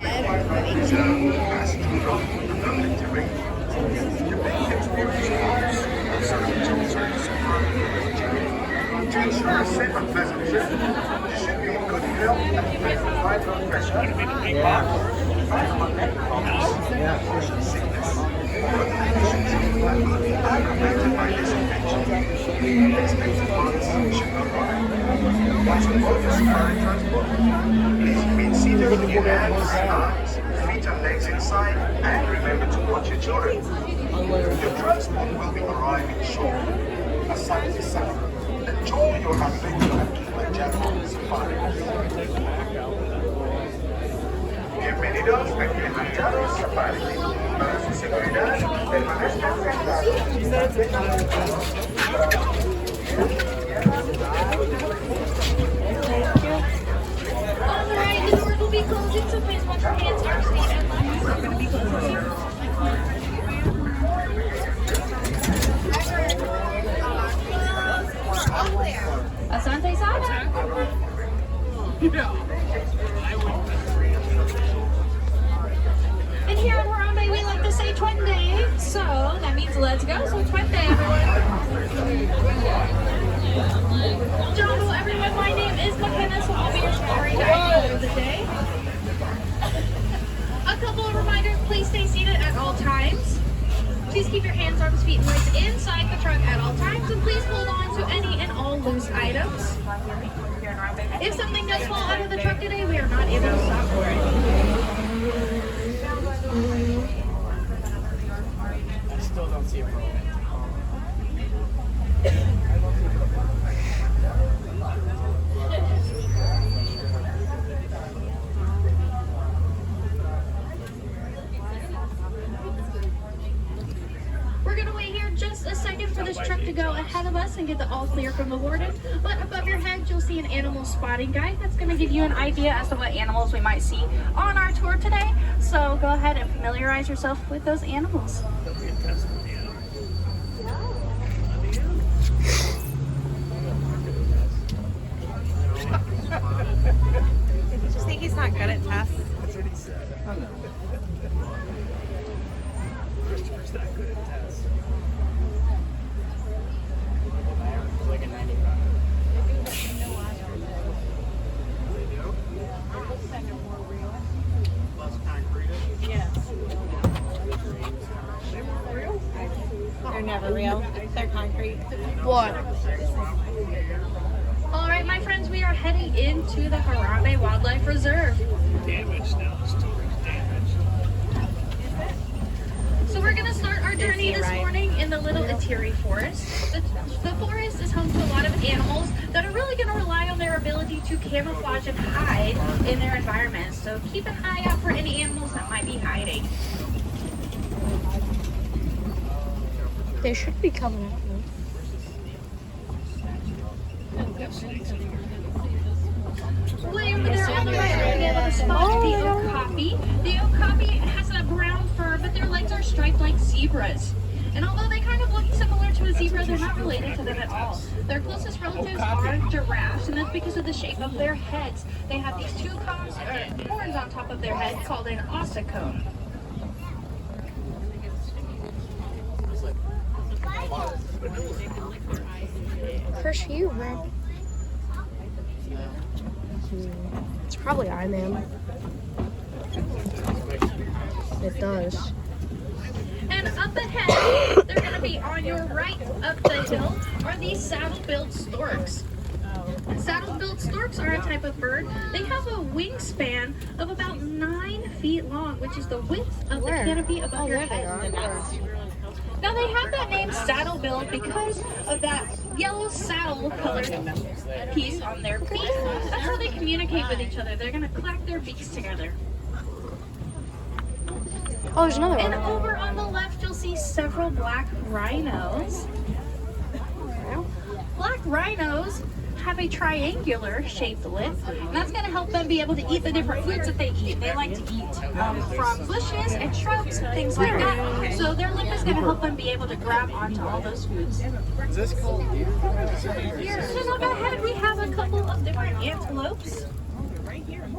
To ensure a safe and pleasant trip, you should be in good health and free from high blood pressure, neck problems, motion sickness, or other conditions that could be aggravated by this infection. Expected funds should not run. Once you board your safari transport, please remain seated with your hands, arms, feet and legs inside, and remember to watch your children. Your transport will be arriving shortly. Aside to safari. Enjoy your adventure at Kilimanjaro Safari. Bienvenidos a Kilimanjaro Safari. Para su seguridad, permanezcan sentados. Alright, the doors will be closing, so please watch your hands, arms, feet, and legs. We're going to be closing. Asante Sana. And here on Harambe, we like to say Twende. So that means let's go. So Twende, everyone. Jumbo, everyone. My name is McKenna, so I'll be your safari guide for the day. A couple of reminders: please stay seated at all times. Please keep your hands, arms, feet, and legs inside the truck at all times, and please hold on to any and all loose items. If something does fall out of the truck today, we are not able to stop for it. I still don't see a problem. We're going to wait here just a second for this truck to go ahead of us and get the all clear from the warden. But above your head, you'll see an animal spotting guide that's going to give you an idea as to what animals we might see on our tour today. So go ahead and familiarize yourself with those animals. I just think he's not good at tests. That's what he said. Christopher's not good at tests. It's like a 95. Less concrete. Yes. They're never real. They're concrete. What? All right, my friends, we are heading into the Harambe Wildlife Reserve. Damaged now. This tour's damaged. So we're gonna start our journey this morning in the Little Itiri Forest. The forest is home to a lot of animals that are really gonna rely on their ability to camouflage and hide in their environment. So keep an eye out for any animals that might be hiding. They should be coming out. Way over there on the right, we're gonna be able to spot the okapi. The okapi has a brown fur, but their legs are striped like zebras. And although they kind of look similar to a zebra, they're not related to them at all. Their closest relatives are giraffes, and that's because of the shape of their heads. They have these two cones and horns on top of their head called an ossicone. Chris, you, man. It's probably I, man. It does. And up ahead, they're going to be on your right up the hill, are these saddle-billed storks. Saddle-billed storks are a type of bird. They have a wingspan of about 9 feet long, which is the width of the canopy above your head. Now they have that name saddle-billed because of that yellow saddle-colored piece on their beak. That's how they communicate with each other. They're going to clack their beaks together. Oh, there's another And one. over on the left, you'll see several black rhinos. Black rhinos have a triangular shaped lip, and that's going to help them be able to eat the different foods that they eat. They like to eat from bushes and shrubs and things like that. So their lip is going to help them be able to grab onto all those foods. Is this called you? Here, just up ahead, we have a couple of different antelopes. Right here.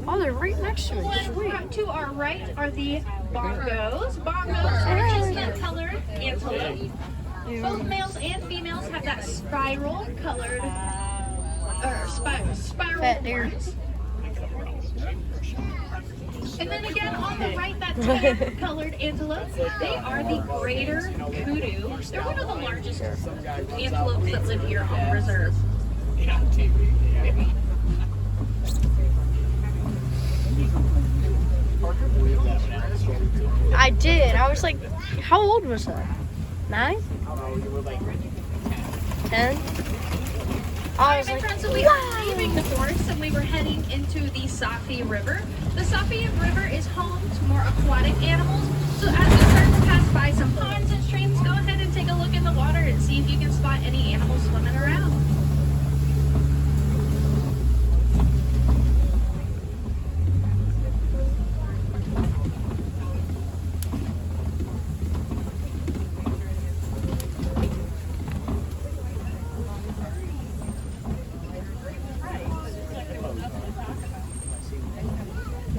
Oh, they're right next to me. One to our right are the bongos. Bongos are chestnut-colored antelope. Both males and females have that spiral-colored, or spiral Fat deer. horns. And then again, on the right, that tan-colored antelope, they are the greater kudu. They're one of the largest antelopes that live here on the reserve. I did. I was like, how old was I? 9? 10? I was My like, friends, so we were leaving the forest and we were heading into the Safi River. The Safi River is home to more aquatic animals. So as we start to pass by some ponds and streams, go ahead and take a look in the water and see if you can spot any animals swimming around.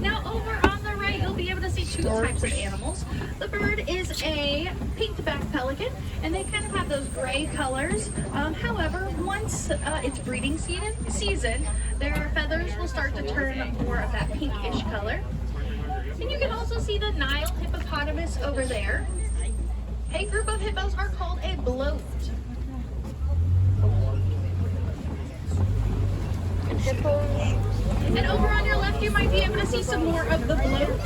Now over on the right, you'll be able to see two types of animals. The bird is a pink-backed pelican, and they kind of have those gray colors. However, once it's breeding season, their feathers will start to turn more of that pinkish color. And you can also see the Nile hippopotamus over there. A group of hippos are called a bloat. and hippos. And over on your left, you might be able to see some more of the bloat.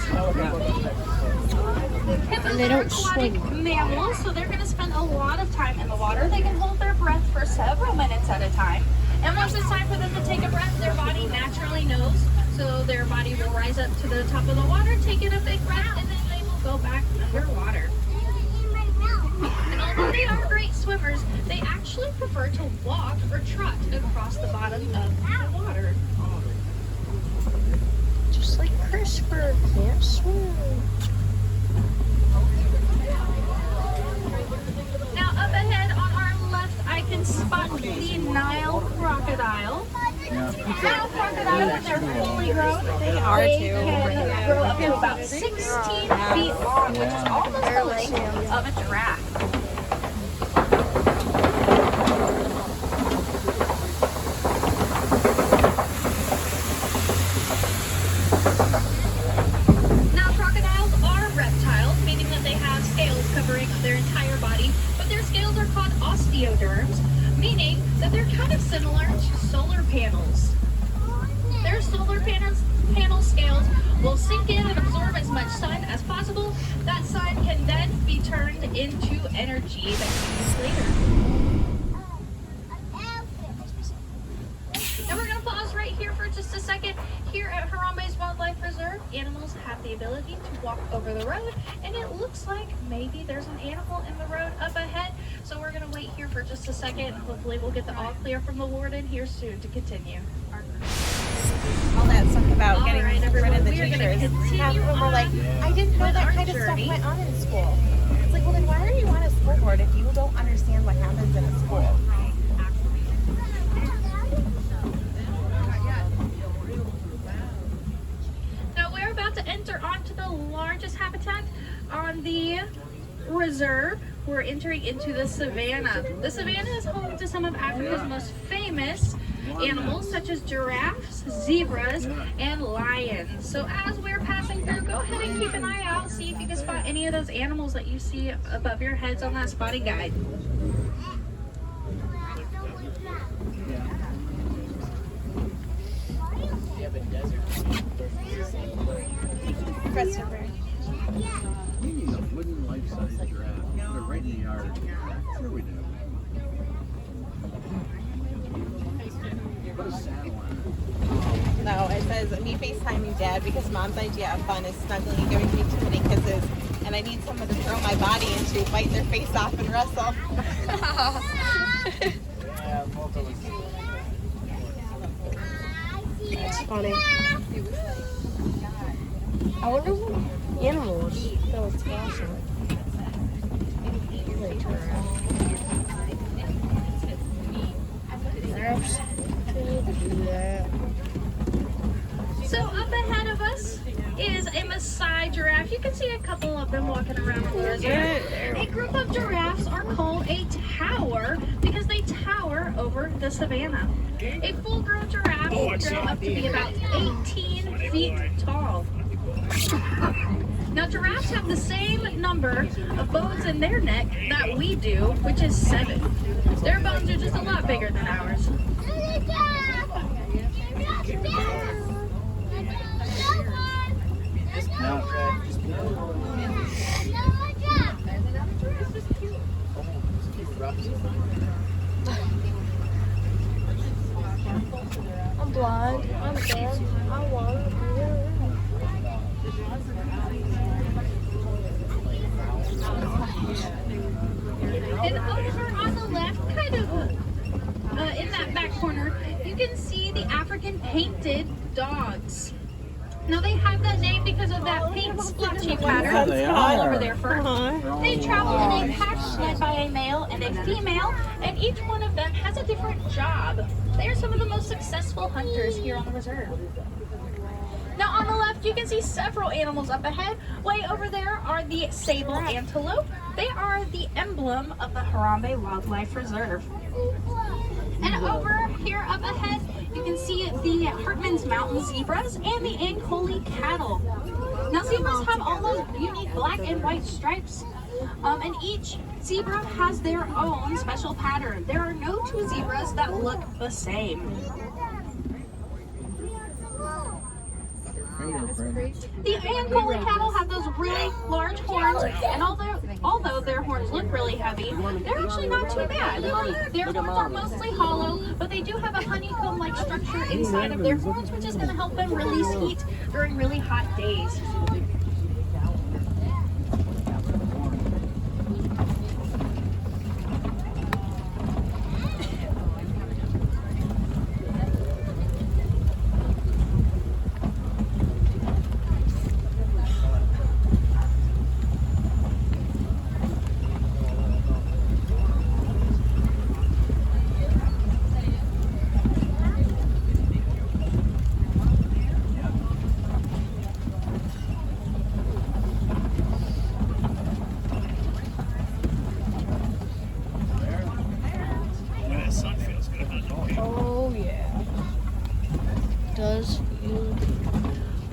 Hippos And they are don't aquatic swim. mammals, so they're going to spend a lot of time in the water. They can hold their breath for several minutes at a time. And once it's time for them to take a breath, their body naturally knows. So their body will rise up to the top of the water, take in a big breath, and then they will go back underwater. And although they are great swimmers, they actually prefer to walk or trot across the bottom of the water. Just like CRISPR can't swim. Now up ahead on our left, I can spot the Nile crocodile. Nile crocodile, when they're fully grown, they can grow up to about 16 feet long, which is almost the length of a giraffe. Now, crocodiles are reptiles, meaning that they have scales covering their entire body, but their scales are called osteoderms, meaning that they're kind of similar to solar panels. Their solar panel scales will sink in and absorb as much sun as possible. That sun can then be turned into energy that you can use later. And we're going to pause right here for just a second. Here at Harambe's Wildlife Reserve, animals have the ability to walk over the road, and it looks like maybe there's an animal in the road up ahead. So we're going to wait here for just a second. Hopefully we'll get the all clear from the warden here soon to continue. All that stuff about All getting right, rid everyone, of the we are gonna teachers. continue Half of them were like, on I didn't know with that our kind of stuff journey. went on in school. It's like, well then why are you on a school board if you don't understand what happens in a school? Now we're about to enter onto the largest habitat on the reserve. We're entering into the savannah. The savannah is home to some of Africa's most famous animals, such as giraffes, zebras, and lions. So as we're passing through, go ahead and keep an eye out, see if you can spot any of those animals that you see above your heads on that spotting guide. Christopher. We need a wooden life-size giraffe. They're right in the yard. Sure we do. Put a saddle on it. No, it says me FaceTiming Dad because Mom's idea of fun is snuggling and giving me too many kisses, and I need someone to throw my body into, bite their face off, and wrestle. That's funny. I wonder what animals that was awesome. Like giraffes could do that. So up ahead of us is a Maasai giraffe. You can see a couple of them walking around the reserve. A group of giraffes are called a tower because they tower over the savannah. A full-grown giraffe will grow up to be about 18 feet tall. Now giraffes have the same number of bones in their neck that we do, which is 7. Their bones are just a lot bigger than ours. I'm blind. I'm deaf. I want to be around. And over on the left, kind of in that back corner, you can see the African painted dogs. Now they have that name because of that pink splotchy pattern they all are. over their fur. They travel in a pack led by a male and a female, and each one of them has a different job. They are some of the most successful hunters here on the reserve. Now on the left, you can see several animals up ahead. Way over there are the sable antelope. They are the emblem of the Harambe Wildlife Reserve. And over here up ahead, you can see the Hartman's Mountain zebras and the Ankole cattle. Now zebras have all those unique black and white stripes, and each zebra has their own special pattern. There are no two zebras that look the same. The Ankole cattle have those really large horns, and although their horns look really heavy, they're actually not too bad. Their horns are mostly hollow, but they do have a honeycomb-like structure inside of their horns, which is going to help them release heat during really hot days. When that sun feels good, don't it? Oh yeah. Does you?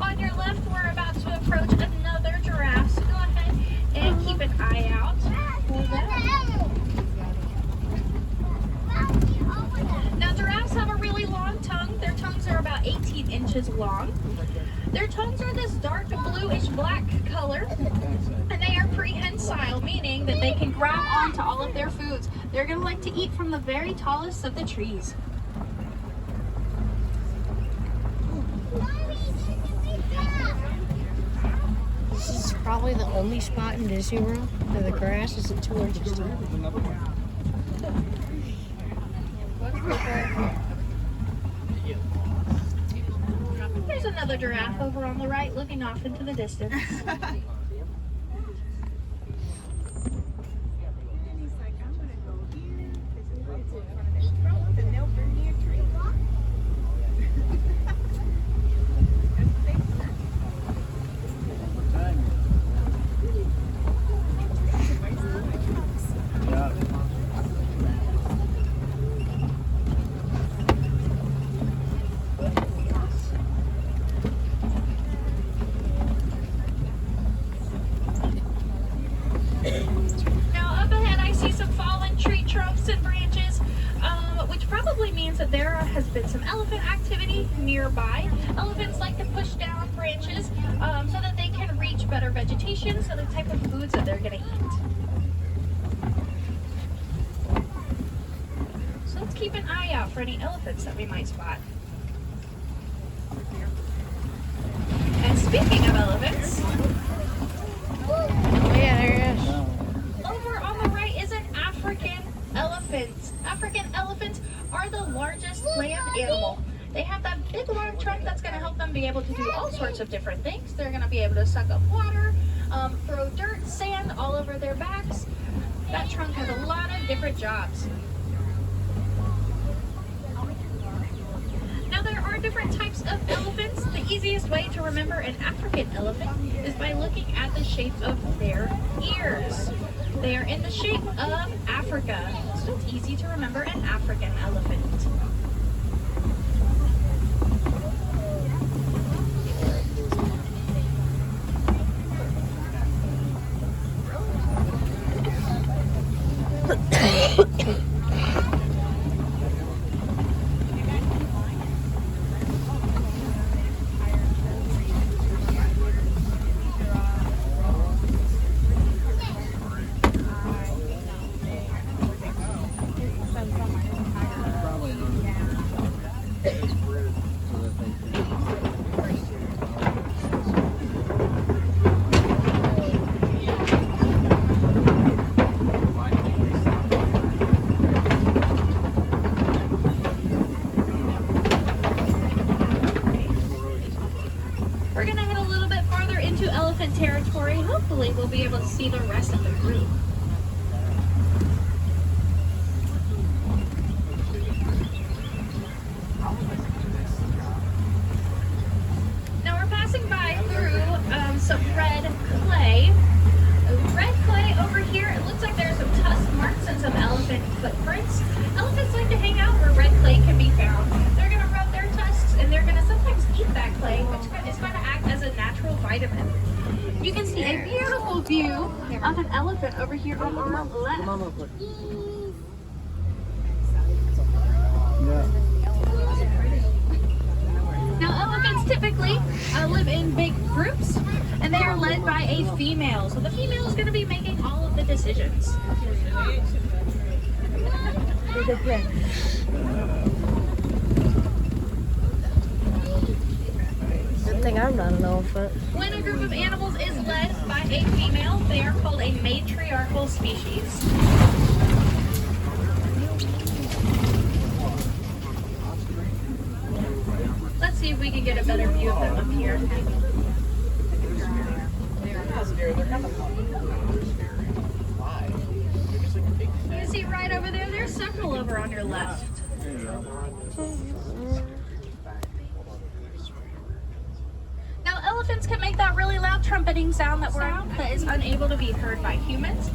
On your left, we're about to approach another giraffe, so go ahead and keep an eye out for them. Now giraffes have a really long tongue. Their tongues are about 18 inches long. Their tongues are this dark bluish black color, and they are prehensile, meaning that they can grab onto all of their foods. They're going to like to eat from the very tallest of the trees. This is probably the only spot in Disney World where the grass isn't 2 inches tall. There's another giraffe over on the right looking off into the distance. Now up ahead I see some fallen tree trunks and branches, which probably means that there has been some elephant activity nearby. Elephants like to push down branches so that they can reach better vegetation, so the type of foods that they're going to eat. So let's keep an eye out for any elephants that we might spot. And speaking of elephants, Oh yeah, there it is. over on the right is an African elephant. African elephants are the largest land animal. They have that big long trunk that's going to help them be able to do all sorts of different things. They're going to be able to suck up water, throw dirt, sand all over their backs. That trunk has a lot of different jobs. Now there are different types of elephants. The easiest way to remember an African elephant is by looking at the shape of their ears. They are in the shape of Africa, so it's easy to remember an African elephant. Probably not. So that they can. We're gonna head a little bit farther into elephant territory. Hopefully we'll be able to see the rest of the group. Now we're passing by through some red clay. Red clay over here, it looks like there's some tusk marks and some elephant footprints. Elephants like to hang out where red clay can be found. They're gonna rub their tusks and they're gonna sometimes eat that clay, which is gonna act as a natural vitamin. You can see a beautiful view of an elephant over here on our left. Yeah. Now elephants typically live in big groups and they are led by a female. So the female is going to be making all of the decisions. Good thing I'm not an elephant. When a group of animals is led by a female, they are called a matriarchal species. Let's see if we can get a better view of them up here. You can see right over there, there's several over on your left. Now elephants can make that really loud trumpeting sound that is unable to be heard by humans.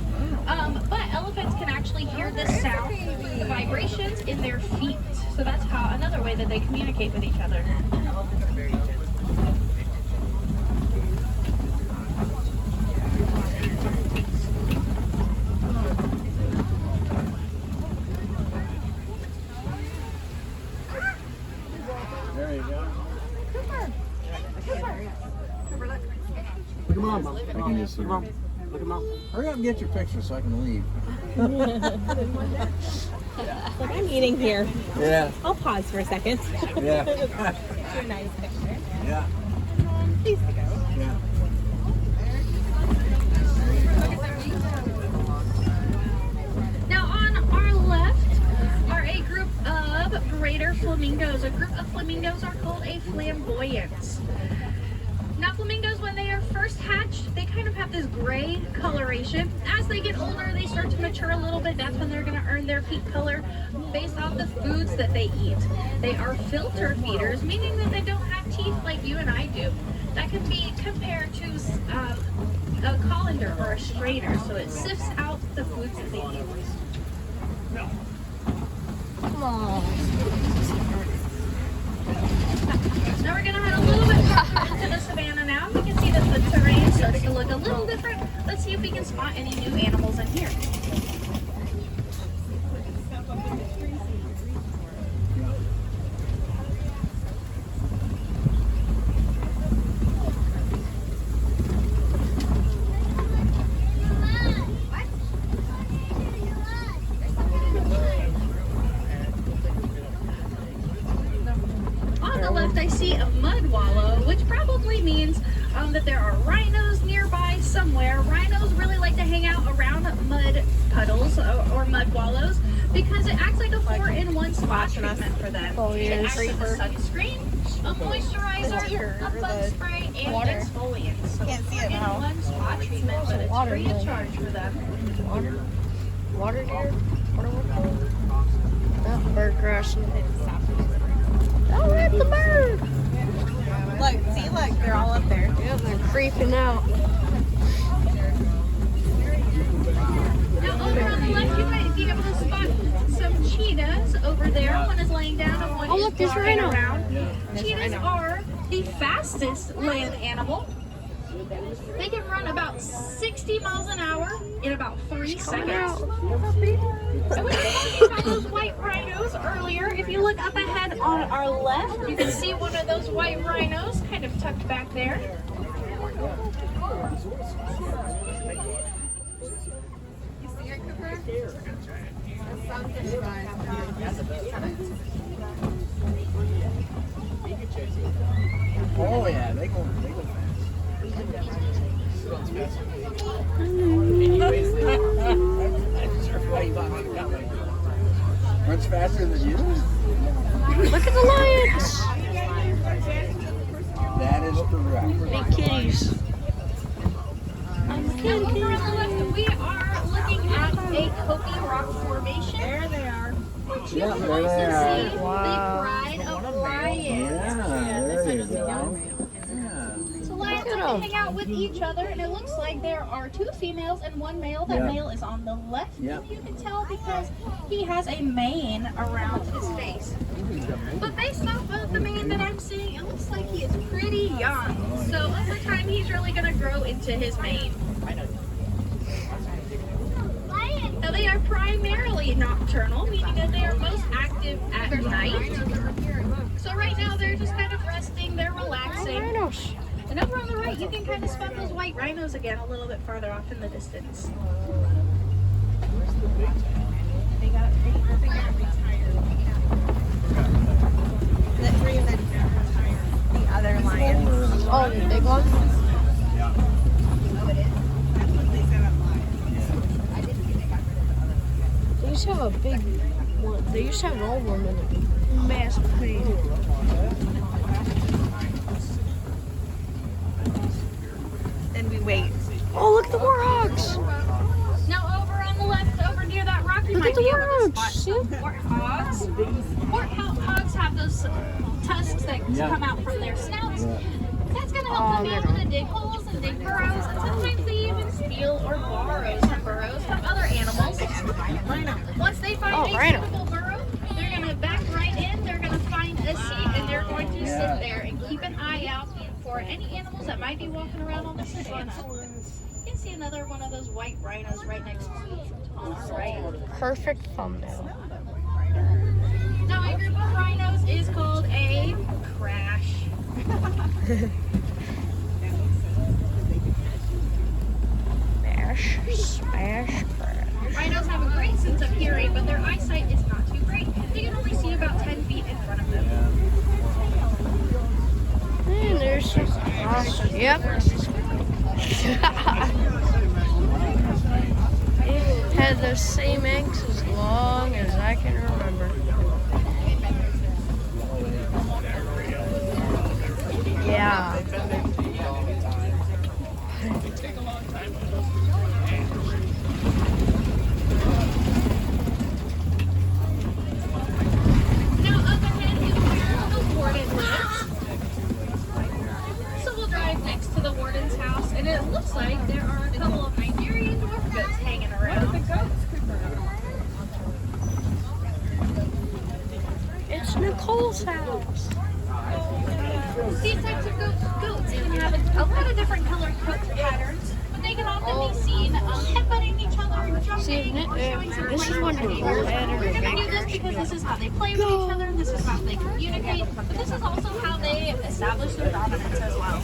But elephants can actually hear this sound, the vibrations in their feet. So that's how another way that they communicate with each other. There you go. Look at Mom. I can just see Mom. Look at Mom. Hurry up and get your picture so I can leave. Like, I'm eating here. Yeah. I'll pause for a second. Yeah. Do a nice picture. Yeah. Please go. Yeah. Now on our left are a group of greater flamingos. A group of flamingos are called a flamboyance. Now flamingos, when they are first hatched, they kind of have this gray coloration. As they get older, they start to mature a little bit. That's when they're going to earn their peat color based off the foods that they eat. They are filter feeders, meaning that they don't have teeth like you and I do. That can be compared to a colander or a strainer, so it sifts out the foods that they eat. Come on. Now we're going to head a little bit further into the savannah now. We can see that the terrain starts to look a little different. Let's see if we can spot any new animals in here. On the left, I see a mud wallow, which probably means that there are rhinos nearby somewhere. Rhinos really like to hang out around mud puddles or mud wallows because it acts like a 4-in-1 spa treatment for them. It acts as a sunscreen, a moisturizer, a bug spray, and exfoliant. So Can't see it now. 4-in-1 spa treatment, but it's free of charge for them. Water deer? What are we called? Not bird grass. Oh, at the bird. Look, see, look, they're all up there. Yeah, they're creeping out. Now over on the left, you might be able to spot some cheetahs over there. One is laying down and one Oh, is look, there's flying rhino. around. Cheetahs are the fastest land animal. They can run about 60 miles an hour in about 3 seconds. I was talking about those white rhinos earlier. If you look up ahead on our left, you can see one of those white rhinos kind of tucked back there. You see it, Cooper? That sunfish guy. Oh yeah, they go fast. Runs faster than you? Look at the lions. That is correct. Big kitties. Now over on the left, we are looking at a Kobe Rock Formation. There they are. You Yeah, can there also they are. see Wow. the pride of lions. Yeah, there you go. Yeah. So lions Look at like to 'em. hang out with each other, and it looks like there are 2 females and 1 male. That Yeah. male is on the left. Yeah. You can tell because he has a mane around his face. But based off of the mane that I'm seeing, it looks like he is pretty young. So over time, he's really going to grow into his mane. Now they are primarily nocturnal, meaning that they are most active at night. So right now they're just kind of resting, they're relaxing. Rhinos. And over on the right, you can kind of spot those white rhinos again a little bit farther off in the distance. They got retired. The 3 that retired. The other lions. Oh, the big one? They used to have a big one. They used to have an old one in a massive cage. Then we wait. Oh, look at the warthogs. Now over on the left, over near that rock, you Look might at the be able to warthogs. spot some warthogs. Warthogs have those tusks that come out from their snouts. That's going to help them be able to dig holes and dig burrows, and sometimes they even steal or borrow some burrows from other animals. Once they find a rhino. suitable burrow, they're going to back right in, they're going to find a seat, and they're going to sit there and keep an eye out for any animals that might be walking around on the savannah. You can see another one of those white rhinos right next to me on our right. Perfect thumbnail. Now, a group of rhinos is called a crash. Smash, smash, crash. Rhinos have a great sense of hearing, but their eyesight is not too great. They can only see about 10 feet in front of them. And there's yep. It had the same eggs as long as I can remember. Yeah. Now, up ahead is where the warden lives. So we'll drive next to the warden's house, and it looks like there are a couple of Iberian dwarf goats hanging around. It's Nicole's house. These types of goats can have a lot of different color coat patterns, but they can often be seen headbutting each other, jumping, or showing some This is play one with of the behaviors. better We're going to do this bakers. because this is how they play with each other, this is how they communicate, but this is also how they establish their dominance as well.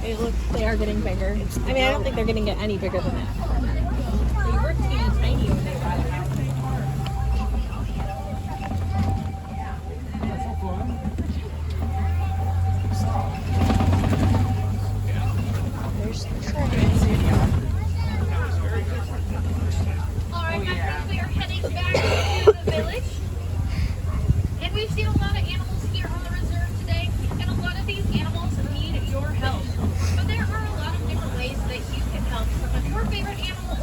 Hey, look, they are getting bigger. I mean, I don't think they're going to get any bigger than that. They were teeny tiny when they got out. There's the train. Alright, my friends, we are heading back to the village. And we've seen a lot of animals here on the reserve today, and a lot of these animals need your help. But there are a lot of different ways that you can help some of your favorite animals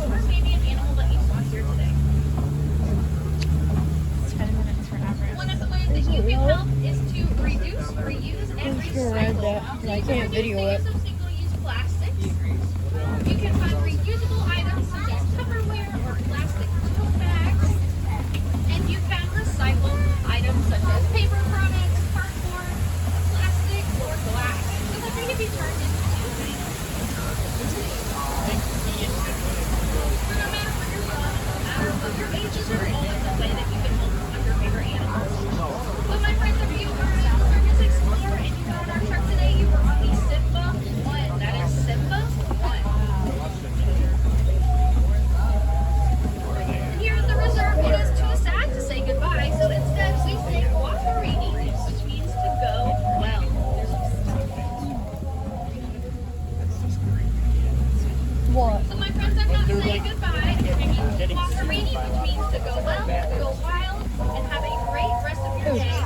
say goodbye, walk to reading, which means to go well, go wild, and have a great rest of your day.